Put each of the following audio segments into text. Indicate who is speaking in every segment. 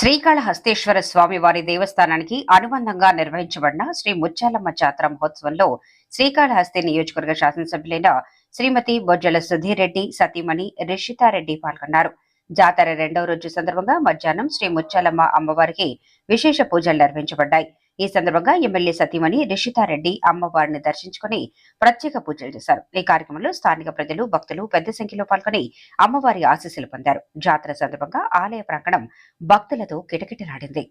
Speaker 1: శ్రీకాళహస్తేశ్వర స్వామివారి దేవస్థానానికి అనుబంధంగా నిర్వహించబడిన శ్రీ ముత్యాలమ్మ జాతర మహోత్సవంలో శ్రీకాళహస్తి నియోజకవర్గ శాసనసభ్యులైన శ్రీమతి బొజ్జల సుధీర్ రెడ్డి సతీమణి రిషితారెడ్డి పాల్గొన్నారు. జాతర రెండవ రోజు సందర్భంగా మధ్యాహ్నం శ్రీ ముత్యాలమ్మ అమ్మవారికి విశేష పూజలు నిర్వహించబడ్డాయి. ఈ సందర్భంగా ఎమ్మెల్యే సతీమణి రిషితారెడ్డి అమ్మవారిని దర్శించుకుని ప్రత్యేక పూజలు చేశారు. ఈ కార్యక్రమంలో స్థానిక ప్రజలు, భక్తులు పెద్ద సంఖ్యలో పాల్గొని అమ్మవారి ఆశీస్సులు పొందారు. జాతర సందర్భంగా ఆలయ ప్రాంగణం భక్తులతో కిటకిటలాడింది.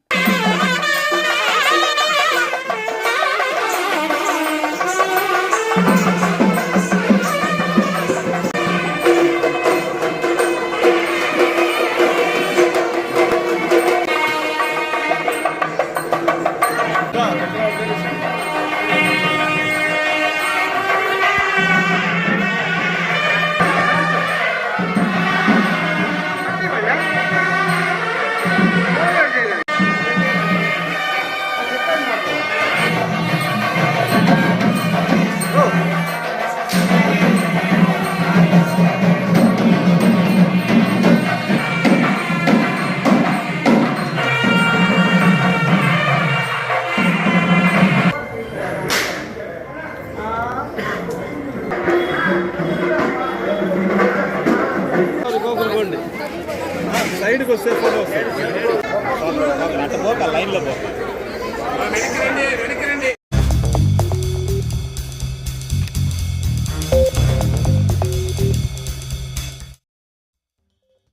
Speaker 2: సైడ్కి వస్తే ఫోటో